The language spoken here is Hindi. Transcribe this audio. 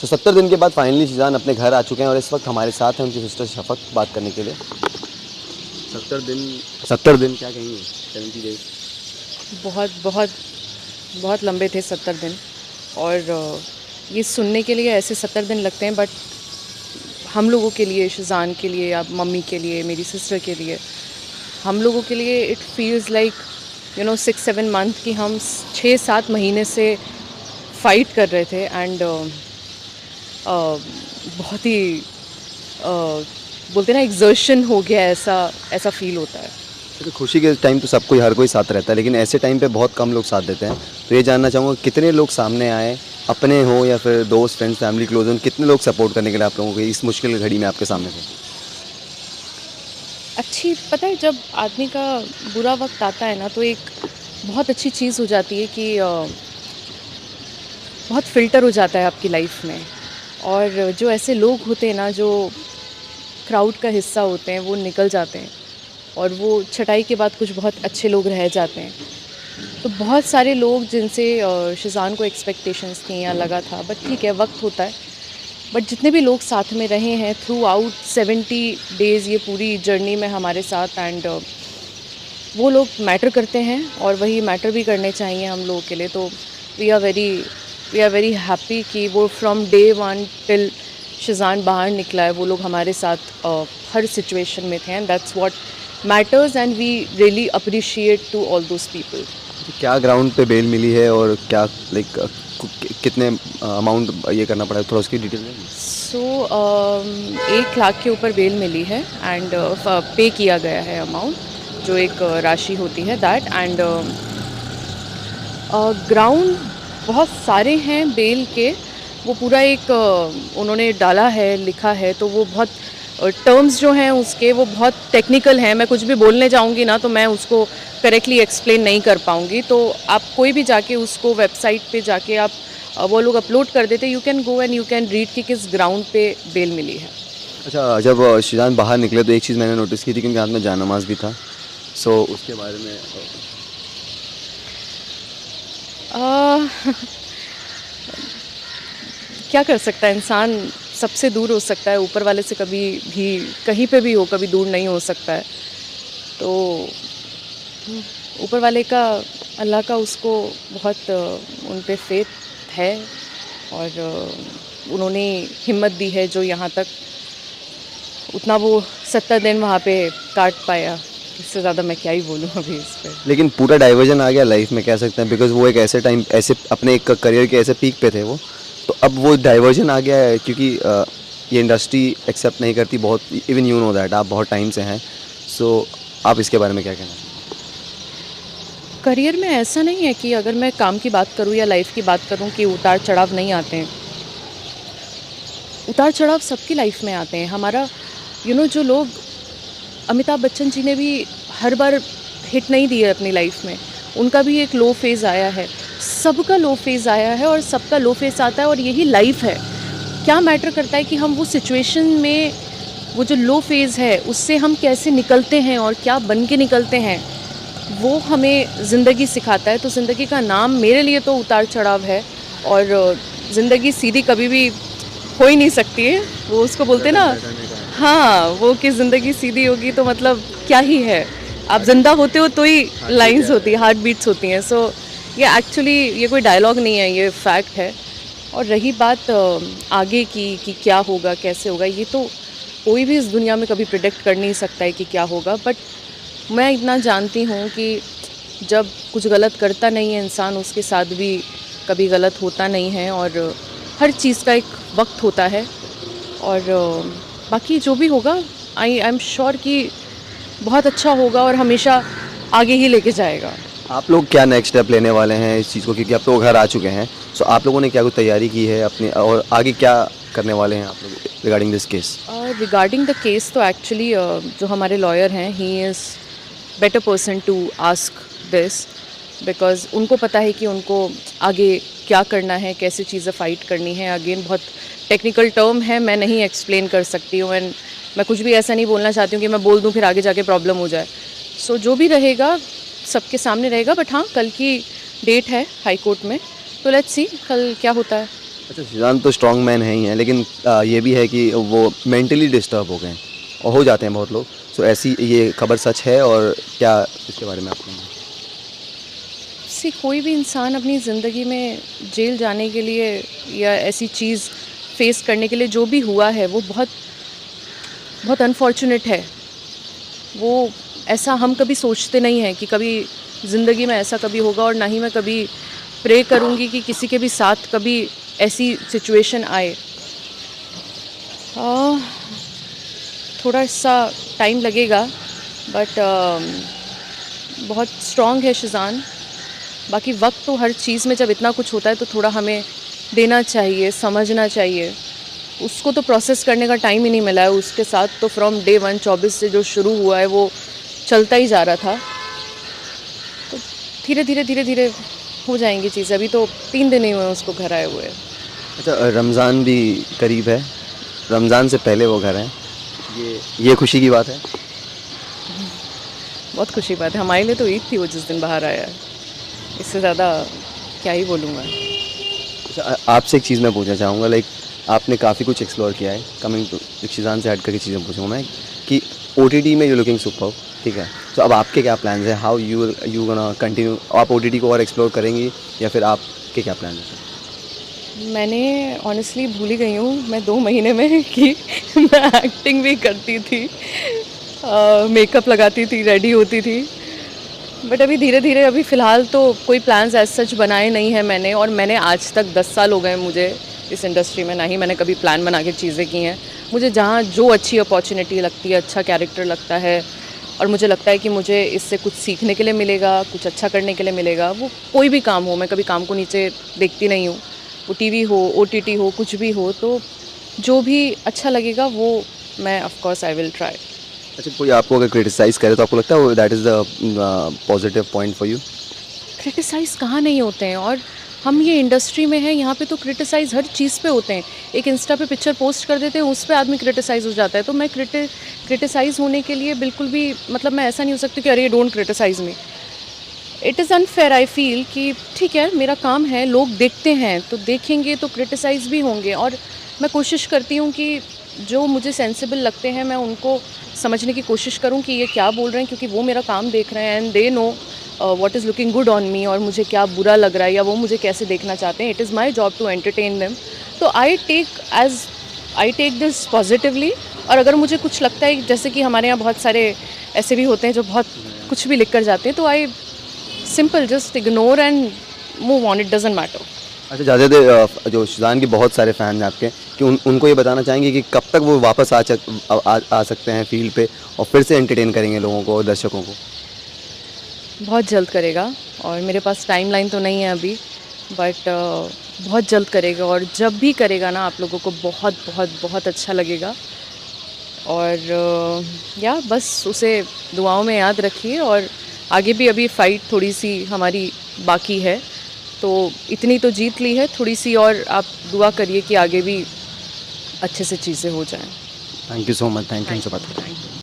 तो 70 दिन के बाद फाइनली शीजान अपने घर आ चुके हैं और इस वक्त हमारे साथ हैं उनकी सिस्टर शफक बात करने के लिए। 70 दिन क्या कहेंगे? 70 डेज बहुत बहुत बहुत लंबे थे 70 दिन। और ये सुनने के लिए ऐसे 70 दिन लगते हैं, बट हम लोगों के लिए, शिज़ान के लिए या मम्मी के लिए, मेरी सिस्टर के लिए, हम लोगों के लिए इट फील्स लाइक 6-7 मंथ की हम 6-7 महीने से फाइट कर रहे थे। एंड बहुत ही बोलते ना एक्सर्शन हो गया, ऐसा ऐसा फील होता है। तो खुशी के टाइम तो सबको हर कोई साथ रहता है, लेकिन ऐसे टाइम पे बहुत कम लोग साथ देते हैं। तो ये जानना चाहूँगा कितने लोग सामने आए, अपने हो या फिर दोस्त, फ्रेंड्स, फैमिली, क्लोज हो, कितने लोग सपोर्ट करने के लिए आप लोगों को इस मुश्किल घड़ी में आपके सामने थे? अच्छी, पता है जब आदमी का बुरा वक्त आता है ना, तो एक बहुत अच्छी चीज़ हो जाती है कि बहुत फ़िल्टर हो जाता है आपकी लाइफ में। और जो ऐसे लोग होते हैं ना, जो क्राउड का हिस्सा होते हैं, वो निकल जाते हैं और वो छटाई के बाद कुछ बहुत अच्छे लोग रह जाते हैं। तो बहुत सारे लोग जिनसे शिज़ान को एक्सपेक्टेशंस थी या लगा था, बट ठीक है, वक्त होता है। बट जितने भी लोग साथ में रहे हैं थ्रू आउट 70 डेज़, ये पूरी जर्नी में हमारे साथ, एंड वो लोग मैटर करते हैं और वही मैटर भी करने चाहिए हम लोगों के लिए। तो वी आर वेरी हैप्पी कि वो फ्रॉम डे वन टिल शिज़ान बाहर निकला है, वो लोग हमारे साथ हर सिचुएशन में थे। And that's what matters, and we really appreciate to all those people. क्या ग्राउंड पे बेल मिली है और क्या लाइक कितने अमाउंट ये करना पड़ा है, थोड़ा उसकी डिटेल देंगे? सो 1 लाख के ऊपर बेल मिली है, एंड पे किया गया है अमाउंट, जो एक राशि होती है दैट। एंड ग्राउंड बहुत सारे हैं बेल के, वो पूरा एक उन्होंने डाला है, लिखा है। तो वो बहुत टर्म्स जो हैं उसके, वो बहुत टेक्निकल हैं। मैं कुछ भी बोलने जाऊंगी ना, तो मैं उसको करेक्टली एक्सप्लेन नहीं कर पाऊंगी। तो आप कोई भी जाके उसको वेबसाइट पे जाके आप वो लोग अपलोड कर देते, you can go and you can read कि किस ग्राउंड पे बेल मिली है। अच्छा, जब शीजान बाहर निकले तो एक चीज़ मैंने नोटिस की थी कि उनके हाथ में जानमाज़ भी था। सो उसके बारे में अ, क्या कर सकता है इंसान, सबसे दूर हो सकता है, ऊपर वाले से कभी भी कहीं पे भी हो, कभी दूर नहीं हो सकता है। तो ऊपर वाले का, अल्लाह का, उसको बहुत उन पे फेथ है। और उन्होंने हिम्मत दी है जो यहाँ तक उतना वो 70 दिन वहाँ पे काट पाया। इससे ज़्यादा मैं क्या ही बोलूँ अभी इस पे। लेकिन पूरा डाइवर्जन आ गया लाइफ में, कह सकते हैं, बिकॉज वो एक ऐसे टाइम, ऐसे अपने एक करियर के ऐसे पीक पे थे वो। तो अब वो डाइवर्जन आ गया है क्योंकि ये इंडस्ट्री एक्सेप्ट नहीं करती बहुत, इवन यू नो दैट, आप बहुत टाइम से हैं। सो आप इसके बारे में क्या कहना चाहेंगे? करियर में ऐसा नहीं है कि अगर मैं काम की बात करूँ या लाइफ की बात करूँ कि उतार चढ़ाव नहीं आते हैं। उतार चढ़ाव सबकी लाइफ में आते हैं। हमारा जो लोग, अमिताभ बच्चन जी ने भी हर बार हिट नहीं दिए अपनी लाइफ में, उनका भी एक लो फेज़ आया है। सबका लो फेज़ आया है और सबका लो फेज़ आता है, और यही लाइफ है। क्या मैटर करता है कि हम वो सिचुएशन में, वो जो लो फेज़ है उससे हम कैसे निकलते हैं और क्या बन के निकलते हैं, वो हमें ज़िंदगी सिखाता है। तो ज़िंदगी का नाम मेरे लिए तो उतार चढ़ाव है। और ज़िंदगी सीधी कभी भी हो ही नहीं सकती है। वो उसको बोलते ना, हाँ, वो कि ज़िंदगी सीधी होगी तो मतलब क्या ही है। आप ज़िंदा होते हो तो ही लाइंस होती है, हार्ट बीट्स होती हैं। सो ये एक्चुअली, ये कोई डायलॉग नहीं है, ये फैक्ट है। और रही बात आगे की कि क्या होगा, कैसे होगा, ये तो कोई भी इस दुनिया में कभी प्रिडिक्ट कर नहीं सकता है कि क्या होगा। बट मैं इतना जानती हूँ कि जब कुछ गलत करता नहीं है इंसान, उसके साथ भी कभी गलत होता नहीं है। और हर चीज़ का एक वक्त होता है। और बाकी जो भी होगा, आई एम श्योर कि बहुत अच्छा होगा और हमेशा आगे ही लेके जाएगा। आप लोग क्या नेक्स्ट स्टेप लेने वाले हैं इस चीज़ को, क्योंकि आप लोग घर आ चुके हैं। सो आप लोगों ने क्या कुछ तैयारी की है अपनी, और आगे क्या करने वाले हैं आप लोग regarding this case? Regarding the case, तो एक्चुअली जो हमारे लॉयर हैं, he is better person to ask this, because उनको पता है कि उनको आगे क्या करना है, कैसे चीज़ें फ़ाइट करनी है। अगेन बहुत टेक्निकल टर्म है, मैं नहीं एक्सप्लेन कर सकती हूँ। एंड मैं कुछ भी ऐसा नहीं बोलना चाहती हूँ कि मैं बोल दूँ फिर आगे जाके प्रॉब्लम हो जाए। सो जो भी रहेगा सबके सामने रहेगा। बट हाँ, कल की डेट है हाई कोर्ट में, तो लेट्स सी कल क्या होता है। अच्छा, शिजान तो स्ट्रॉन्ग मैन है ही हैं, लेकिन ये भी है कि वो मेंटली डिस्टर्ब हो गए हैं और हो जाते हैं बहुत लोग। सो ऐसी ये खबर सच है और क्या इसके बारे में आप कहेंगे? से कोई भी इंसान अपनी ज़िंदगी में जेल जाने के लिए या ऐसी चीज़ फेस करने के लिए जो भी हुआ है वो बहुत बहुत अनफॉर्चुनेट है। वो ऐसा हम कभी सोचते नहीं हैं कि कभी ज़िंदगी में ऐसा कभी होगा, और ना ही मैं कभी प्रे करूँगी कि किसी के भी साथ कभी ऐसी सिचुएशन आए। अ, थोड़ा सा टाइम लगेगा, बट बहुत स्ट्रॉन्ग है शिज़ान। बाकी वक़्त तो हर चीज़ में जब इतना कुछ होता है तो थोड़ा हमें देना चाहिए, समझना चाहिए। उसको तो प्रोसेस करने का टाइम ही नहीं मिला है, उसके साथ तो फ्रॉम डे 1 24 से जो शुरू हुआ है वो चलता ही जा रहा था। तो धीरे-धीरे हो जाएँगी चीज़ें। अभी तो 3 दिन ही हुए हैं उसको घर आए हुए। अच्छा, रमज़ान भी करीब है, रमज़ान से पहले वो घर हैं, ये खुशी की बात है। बहुत खुशी की बात है, हमारे लिए तो ईद थी वो जिस दिन बाहर आया है। इससे ज़्यादा क्या ही बोलूँ मैं। अच्छा, आपसे एक चीज़ मैं पूछना चाहूँगा, लाइक आपने काफ़ी कुछ एक्सप्लोर किया है, कमिंग टू शिजान से हट करके चीज़ें पूछूँगा मैं कि ओटीटी में यू लुकिंग सुपर्ब, ठीक है? तो अब आपके क्या प्लान्स हैं? How you gonna continue? आप ओटीटी को और एक्सप्लोर करेंगी या फिर आपके क्या प्लान हैं? मैंने ऑनेस्टली भूल ही गई हूँ मैं 2 महीने में कि मैं एक्टिंग भी करती थी, मेकअप लगाती थी, रेडी होती थी। बट अभी धीरे-धीरे, अभी फ़िलहाल तो कोई प्लान्स एज़ सच बनाए नहीं हैं मैंने, और मैंने आज तक 10 साल हो गए मुझे इस इंडस्ट्री में, ना ही मैंने कभी प्लान बना के चीज़ें की हैं। मुझे जहाँ जो अच्छी अपॉर्च्युनिटी लगती है, अच्छा कैरेक्टर लगता है और मुझे लगता है कि मुझे इससे कुछ सीखने के लिए मिलेगा, कुछ अच्छा करने के लिए मिलेगा, वो कोई भी काम हो, मैं कभी काम को नीचे देखती नहीं हूँ। वो टीवी हो, ओटीटी हो, कुछ भी हो, तो जो भी अच्छा लगेगा वो मैं of course I will try. अच्छा, कोई आपको अगर क्रिटिसाइज़ करे तो आपको लगता है वो that is the positive point for you? Criticise कहाँ नहीं होते हैं, और हम ये इंडस्ट्री में हैं, यहाँ पे तो क्रिटिसाइज़ हर चीज़ पे होते हैं। एक इंस्टा पे पिक्चर पोस्ट कर देते हैं, उस पे आदमी क्रिटिसाइज़ हो जाता है। तो मैं क्रिटिसाइज़ होने के लिए बिल्कुल भी, मतलब मैं ऐसा नहीं हो सकती कि अरे don't criticise me. It is unfair, I feel कि ठीक है, मेरा काम है, लोग देखते हैं, तो देखेंगे तो क्रिटिसाइज़ भी होंगे, और मैं कोशिश करती हूँ कि जो मुझे सेंसिबल लगते हैं मैं उनको समझने की कोशिश करूँ कि ये क्या बोल रहे हैं, क्योंकि वो मेरा काम देख रहे हैं and they know what is looking good on me, और मुझे क्या बुरा लग रहा है या वो मुझे कैसे देखना चाहते हैं। It is my job to entertain them. तो आई टेक दिस पॉजिटिवली। और अगर मुझे कुछ लगता है, जैसे कि हमारे यहाँ बहुत सारे ऐसे भी होते हैं जो बहुत कुछ भी लिख कर जाते हैं, तो I simple just ignore and move on, it doesn't matter. अच्छा, ज़्यादा देर जो शिजान के बहुत सारे फ़ैन हैं आपके, कि उनको ये बताना चाहेंगे कि कब तक वो वापस आ सकते हैं फ़ील्ड पे और फिर से एंटरटेन करेंगे लोगों को और दर्शकों को? बहुत जल्द करेगा, और मेरे पास टाइमलाइन तो नहीं है अभी, बट बहुत जल्द करेगा, और जब भी करेगा ना आप लोगों को बहुत बहुत बहुत अच्छा लगेगा। और या बस उसे दुआओं में याद रखिए, और आगे भी अभी फ़ाइट थोड़ी सी हमारी बाकी है, तो इतनी तो जीत ली है, थोड़ी सी और आप दुआ करिए कि आगे भी अच्छे से चीज़ें हो जाएं। Thank you so much, thank you so much. Thank you.